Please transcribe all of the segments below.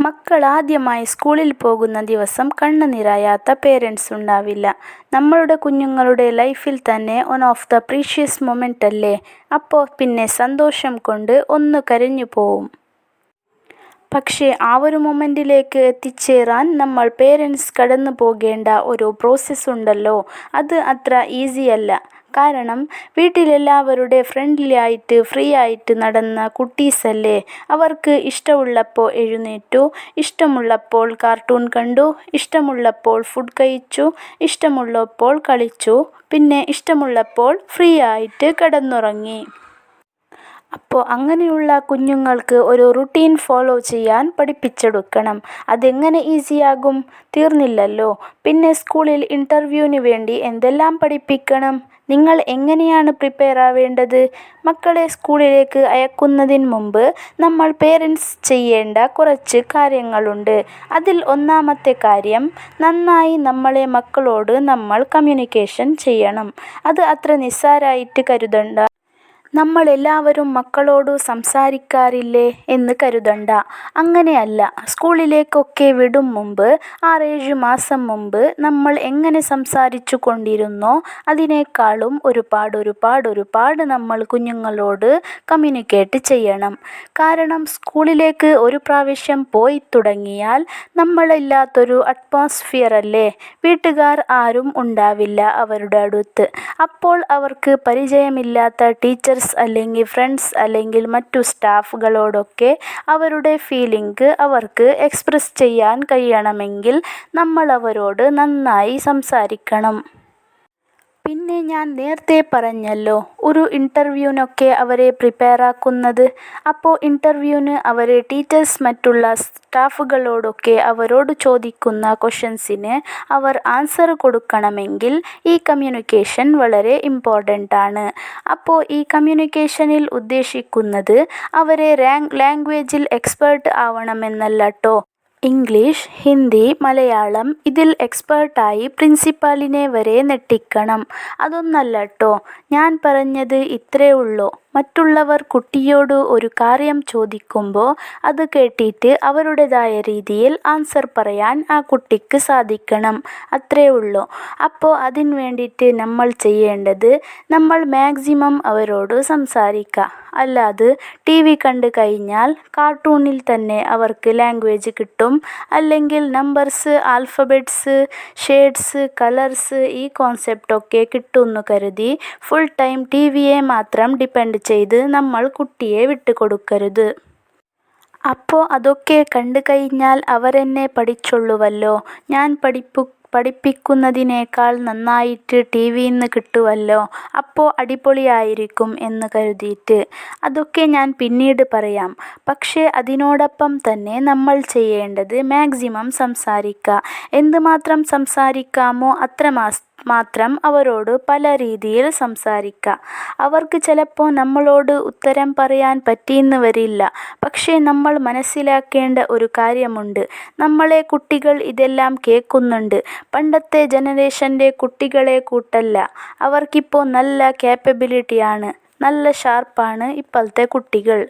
മക്കൾ ആദ്യമായി സ്കൂളിൽ പോകുന്ന ദിവസം കണ്ണ് നിറയാത്ത പേരൻസ് ഉണ്ടാവില്ല. നമ്മളുടെ കുഞ്ഞുങ്ങളുടെ ലൈഫിൽ തന്നെ one of the precious moment അല്ലേ. അപ്പോൾ പിന്നെ സന്തോഷം കൊണ്ട് ഒന്ന് കരഞ്ഞു പോവും. പക്ഷേ ആ ഒരു മൊമെൻറ്റിലേക്ക് എത്തിച്ചേരാൻ നമ്മൾ പേരൻസ് കടന്നു പോകേണ്ട ഒരു പ്രോസസ്സ് ഉണ്ടല്ലോ, അത് അത്ര ഈസിയല്ല. കാരണം വീട്ടിലെല്ലാവരുടെ ഫ്രണ്ട്ലി ആയിട്ട് ഫ്രീ ആയിട്ട് നടന്ന കുട്ടീസല്ലേ. അവർക്ക് ഇഷ്ടമുള്ളപ്പോൾ എഴുന്നേറ്റു, ഇഷ്ടമുള്ളപ്പോൾ കാർട്ടൂൺ കണ്ടു, ഇഷ്ടമുള്ളപ്പോൾ ഫുഡ് കഴിച്ചു, ഇഷ്ടമുള്ളപ്പോൾ കളിച്ചു, പിന്നെ ഇഷ്ടമുള്ളപ്പോൾ ഫ്രീ ആയിട്ട് കിടന്നുറങ്ങി. അപ്പോൾ അങ്ങനെയുള്ള കുഞ്ഞുങ്ങൾക്ക് ഒരു റുട്ടീൻ ഫോളോ ചെയ്യാൻ പഠിപ്പിച്ചെടുക്കണം. അതെങ്ങനെ ഈസിയാകും? തീർന്നില്ലല്ലോ. പിന്നെ സ്കൂളിൽ ഇൻ്റർവ്യൂവിന് വേണ്ടി എന്തെല്ലാം പഠിപ്പിക്കണം? നിങ്ങൾ എങ്ങനെയാണ് പ്രിപ്പയർ ആവേണ്ടത്? മക്കളെ സ്കൂളിലേക്ക് അയക്കുന്നതിന് മുമ്പ് നമ്മൾ പേരൻസ് ചെയ്യേണ്ട കുറച്ച് കാര്യങ്ങളുണ്ട്. അതിൽ ഒന്നാമത്തെ കാര്യം, നന്നായി മക്കളോട് നമ്മൾ കമ്മ്യൂണിക്കേഷൻ ചെയ്യണം. അത് അത്ര നിസ്സാരമായിട്ട് കരുതണ്ട. നമ്മളെല്ലാവരും മക്കളോട് സംസാരിക്കാറില്ലേ എന്ന് കരുതണ്ട. അങ്ങനെയല്ല. സ്കൂളിലേക്കൊക്കെ വിടും മുമ്പ് 6-7 മാസം മുമ്പ് നമ്മൾ എങ്ങനെ സംസാരിച്ചു കൊണ്ടിരുന്നോ അതിനേക്കാളും ഒരുപാട് നമ്മൾ കുഞ്ഞുങ്ങളോട് കമ്മ്യൂണിക്കേറ്റ് ചെയ്യണം. കാരണം സ്കൂളിലേക്ക് ഒരു പ്രാവശ്യം പോയി തുടങ്ങിയാൽ നമ്മളില്ലാത്തൊരു അറ്റ്മോസ്ഫിയർ അല്ലേ. വീട്ടുകാർ ആരും ഉണ്ടാവില്ല അവരുടെ അടുത്ത്. അപ്പോൾ അവർക്ക് പരിചയമില്ലാത്ത ടീച്ചേഴ്സ് അല്ലെങ്കിൽ ഫ്രണ്ട്സ് അല്ലെങ്കിൽ മറ്റു സ്റ്റാഫുകളോടൊക്കെ അവരുടെ ഫീലിംഗ് അവർക്ക് എക്സ്പ്രസ് ചെയ്യാൻ കഴിയണമെങ്കിൽ നമ്മൾ അവരോട് നന്നായി സംസാരിക്കണം. പിന്നെ ഞാൻ നേരത്തെ പറഞ്ഞല്ലോ, ഒരു ഇൻ്റർവ്യൂവിനൊക്കെ അവരെ പ്രിപ്പയർ ആക്കുന്നത്. അപ്പോൾ ഇൻ്റർവ്യൂവിന് അവരെ ടീച്ചേഴ്സ് മറ്റുള്ള സ്റ്റാഫുകളോടൊക്കെ അവരോട് ചോദിക്കുന്ന ക്വസ്റ്റ്യൻസിന് അവർ ആൻസർ കൊടുക്കണമെങ്കിൽ ഈ കമ്മ്യൂണിക്കേഷൻ വളരെ ഇമ്പോർട്ടൻ്റ് ആണ്. അപ്പോൾ ഈ കമ്മ്യൂണിക്കേഷനിൽ ഉദ്ദേശിക്കുന്നത് അവരെ ലാംഗ്വേജിൽ എക്സ്പേർട്ട് ആവണമെന്നല്ല ട്ടോ. ഇംഗ്ലീഷ്, ഹിന്ദി, മലയാളം ഇതിൽ എക്സ്പേർട്ടായി പ്രിൻസിപ്പാലിനെ വരെ ഞെട്ടിക്കണം. അതൊന്നല്ല ട്ടോ. ഞാൻ പറഞ്ഞത് ഇത്രേ ഉള്ളൂ. മറ്റുള്ളവർ കുട്ടിയോട് ഒരു കാര്യം ചോദിക്കുമ്പോൾ അത് കേട്ടിട്ട് അവരുടേതായ രീതിയിൽ ആൻസർ പറയാൻ ആ കുട്ടിക്ക് സാധിക്കണം. അത്രേ ഉള്ളൂ. അപ്പോൾ അതിന് വേണ്ടിയിട്ട് നമ്മൾ ചെയ്യേണ്ടത്, നമ്മൾ മാക്സിമം അവരോട് സംസാരിക്കുക. അല്ലാതെ TV കണ്ടു കഴിഞ്ഞാൽ കാർട്ടൂണിൽ തന്നെ അവർക്ക് ലാംഗ്വേജ് കിട്ടും, അല്ലെങ്കിൽ നമ്പേഴ്സ്, ആൽഫബറ്റ്സ്, ഷെയ്ഡ്സ്, കളേഴ്സ് ഈ കോൺസെപ്റ്റൊക്കെ കിട്ടുമെന്ന് കരുതി ഫുൾ ടൈം TVയെ മാത്രം ഡിപ്പെൻഡ് ചെയ്ത് നമ്മൾ കുട്ടിയെ വിട്ടുകൊടുക്കരുത്. അപ്പോൾ അതൊക്കെ കണ്ടു കഴിഞ്ഞാൽ അവരെന്നെ പഠിച്ചോളുവല്ലോ. ഞാൻ പഠിപ്പിക്കുന്നതിനേക്കാൾ നന്നായിട്ട് TVന്ന് കിട്ടുമല്ലോ, അപ്പോൾ അടിപൊളിയായിരിക്കും എന്ന് കരുതിയിട്ട്. അതൊക്കെ ഞാൻ പിന്നീട് പറയാം. പക്ഷേ അതിനോടൊപ്പം തന്നെ നമ്മൾ ചെയ്യേണ്ടത് മാക്സിമം സംസാരിക്കുക. എന്തുമാത്രം സംസാരിക്കാമോ അത്ര മാത്രം അവരോട് പല രീതിയിൽ സംസാരിക്കുക. അവർക്ക് ചിലപ്പോൾ നമ്മളോട് ഉത്തരം പറയാൻ പറ്റിയെന്ന് വരില്ല. പക്ഷേ നമ്മൾ മനസ്സിലാക്കേണ്ട ഒരു കാര്യമുണ്ട്, നമ്മളെ കുട്ടികൾ ഇതെല്ലാം കേൾക്കുന്നുണ്ട്. പണ്ടത്തെ ജനറേഷൻ്റെ കുട്ടികളെ കൂട്ടല്ല. അവർക്കിപ്പോൾ നല്ല കേപ്പബിലിറ്റിയാണ്, നല്ല ഷാർപ്പാണ് ഇപ്പോഴത്തെ കുട്ടികൾ.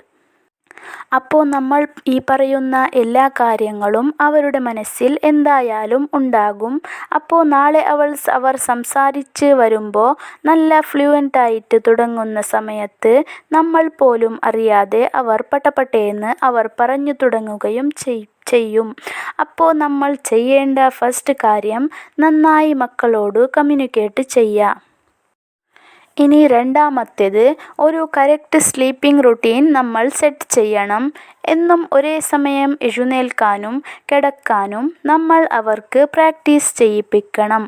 അപ്പോൾ നമ്മൾ ഈ പറയുന്ന എല്ലാ കാര്യങ്ങളും അവരുടെ മനസ്സിൽ എന്തായാലും ഉണ്ടാകും. അപ്പോൾ നാളെ അവർ സംസാരിച്ച് വരുമ്പോൾ നല്ല ഫ്ലുവൻ്റായിട്ട് തുടങ്ങുന്ന സമയത്ത് നമ്മൾ പോലും അറിയാതെ അവർ പട്ടപട്ടേന്ന് അവർ പറഞ്ഞു തുടങ്ങുകയും ചെയ്യും. അപ്പോൾ നമ്മൾ ചെയ്യേണ്ട ഫസ്റ്റ് കാര്യം, നന്നായി മക്കളോട് കമ്മ്യൂണിക്കേറ്റ് ചെയ്യുക. ഇനി രണ്ടാമത്തേത്, ഒരു കറക്റ്റ് സ്ലീപ്പിംഗ് റുട്ടീൻ നമ്മൾ സെറ്റ് ചെയ്യണം. എന്നും ഒരേ സമയം എഴുന്നേൽക്കാനും കിടക്കാനും നമ്മൾ അവർക്ക് പ്രാക്ടീസ് ചെയ്യിപ്പിക്കണം.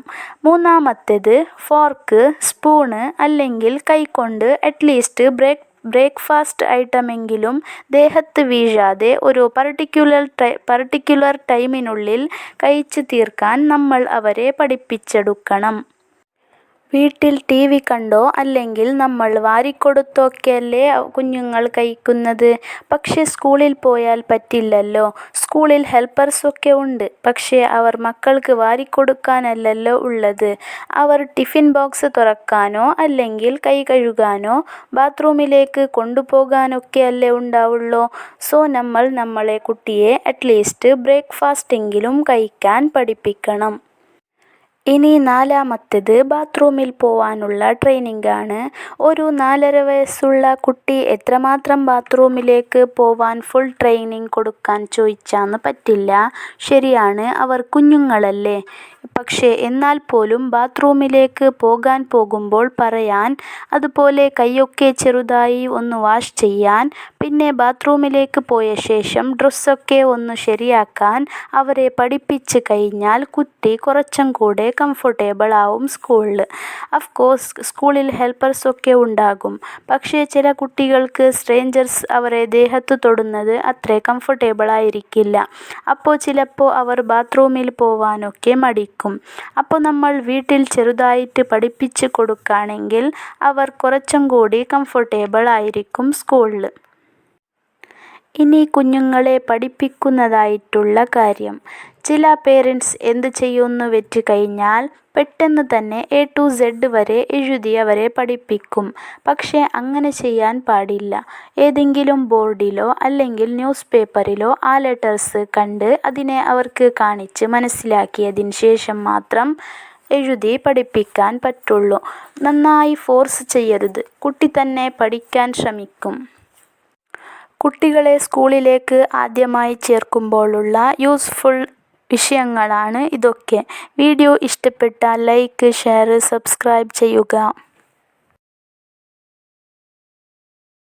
മൂന്നാമത്തേത്, ഫോർക്ക്, സ്പൂണ് അല്ലെങ്കിൽ കൈകൊണ്ട് അറ്റ്ലീസ്റ്റ് ബ്രേക്ക്ഫാസ്റ്റ് ഐറ്റമെങ്കിലും ദേഹത്ത് വീഴാതെ ഒരു പർട്ടിക്കുലർ ടൈമിനുള്ളിൽ കഴിച്ചു തീർക്കാൻ നമ്മൾ അവരെ പഠിപ്പിച്ചെടുക്കണം. വീട്ടിൽ TV കണ്ടോ അല്ലെങ്കിൽ നമ്മൾ വാരിക്കൊടുത്തൊക്കെയല്ലേ കുഞ്ഞുങ്ങൾ കഴിക്കുന്നത്. പക്ഷേ സ്കൂളിൽ പോയാൽ പറ്റില്ലല്ലോ. സ്കൂളിൽ ഹെൽപ്പേഴ്സൊക്കെ ഉണ്ട്. പക്ഷേ അവർ മക്കൾക്ക് വാരിക്കൊടുക്കാനല്ലല്ലോ ഉള്ളത്. അവർ ടിഫിൻ ബോക്സ് തുറക്കാനോ അല്ലെങ്കിൽ കൈ കഴുകാനോ ബാത്റൂമിലേക്ക് കൊണ്ടുപോകാനൊക്കെയല്ലേ ഉണ്ടാവുള്ളൂ. സോ നമ്മൾ നമ്മളെ കുട്ടിയെ അറ്റ്ലീസ്റ്റ് ബ്രേക്ക്ഫാസ്റ്റെങ്കിലും കഴിക്കാൻ പഠിപ്പിക്കണം. ഇനി നാലാമത്തേത് ബാത്റൂമിൽ പോവാനുള്ള ട്രെയിനിങ് ആണ്. ഒരു 4.5 വയസ്സുള്ള കുട്ടി എത്രമാത്രം ബാത്റൂമിലേക്ക് പോവാൻ ഫുൾ ട്രെയിനിങ് കൊടുക്കാൻ ചോദിച്ചാന്ന് പറ്റില്ല. ശരിയാണ്, അവർ കുഞ്ഞുങ്ങളല്ലേ. പക്ഷേ എന്നാൽ പോലും ബാത്റൂമിലേക്ക് പോകാൻ പോകുമ്പോൾ പറയാൻ, അതുപോലെ കൈയൊക്കെ ചെറുതായി ഒന്ന് വാഷ് ചെയ്യാൻ, പിന്നെ ബാത്റൂമിലേക്ക് പോയ ശേഷം ഡ്രസ്സൊക്കെ ഒന്ന് ശരിയാക്കാൻ അവരെ പഠിപ്പിച്ച് കഴിഞ്ഞാൽ കുട്ടി കുറച്ചും കൂടെ കംഫർട്ടബിൾ ആവും സ്കൂളിൽ. അഫ്കോഴ്സ് സ്കൂളിൽ ഹെൽപ്പേഴ്സൊക്കെ ഉണ്ടാകും. പക്ഷേ ചില കുട്ടികൾക്ക് സ്ട്രേഞ്ചേഴ്സ് അവരെ ദേഹത്ത് തൊടുന്നത് അത്ര കംഫർട്ടബിൾ ആയിരിക്കില്ല. അപ്പോൾ ചിലപ്പോൾ അവർ ബാത്റൂമിൽ പോവാനൊക്കെ മടിക്കും. അപ്പോൾ നമ്മൾ വീട്ടിൽ ചെറുതായിട്ട് പഠിപ്പിച്ച് കൊടുക്കുകയാണെങ്കിൽ അവർ കുറച്ചും കൂടി കംഫർട്ടബിൾ ആയിരിക്കും സ്കൂളിൽ. ഇനി കുഞ്ഞുങ്ങളെ പഠിപ്പിക്കുന്നതായിട്ടുള്ള കാര്യം. ചില പേരൻറ്റ്സ് എന്ത് ചെയ്യുമെന്ന് വെച്ച് കഴിഞ്ഞാൽ പെട്ടെന്ന് തന്നെ A to Z വരെ എഴുതി അവരെ പഠിപ്പിക്കും. പക്ഷേ അങ്ങനെ ചെയ്യാൻ പാടില്ല. ഏതെങ്കിലും ബോർഡിലോ അല്ലെങ്കിൽ ന്യൂസ് പേപ്പറിലോ ആ ലെറ്റേഴ്സ് കണ്ട് അതിനെ അവർക്ക് കാണിച്ച് മനസ്സിലാക്കിയതിന് ശേഷം മാത്രം എഴുതി പഠിപ്പിക്കാൻ പറ്റുള്ളൂ. നന്നായി ഫോഴ്സ് ചെയ്യരുത്. കുട്ടി തന്നെ പഠിക്കാൻ ശ്രമിക്കും. കുട്ടികളെ സ്കൂളിലേക്ക് ആദ്യമായി ചേർക്കുമ്പോഴുള്ള യൂസ്ഫുൾ വിഷയങ്ങളാണ് ഇതൊക്കെ. വീഡിയോ ഇഷ്ടപ്പെട്ടാൽ ലൈക്ക്, ഷെയർ, സബ്സ്ക്രൈബ് ചെയ്യുക.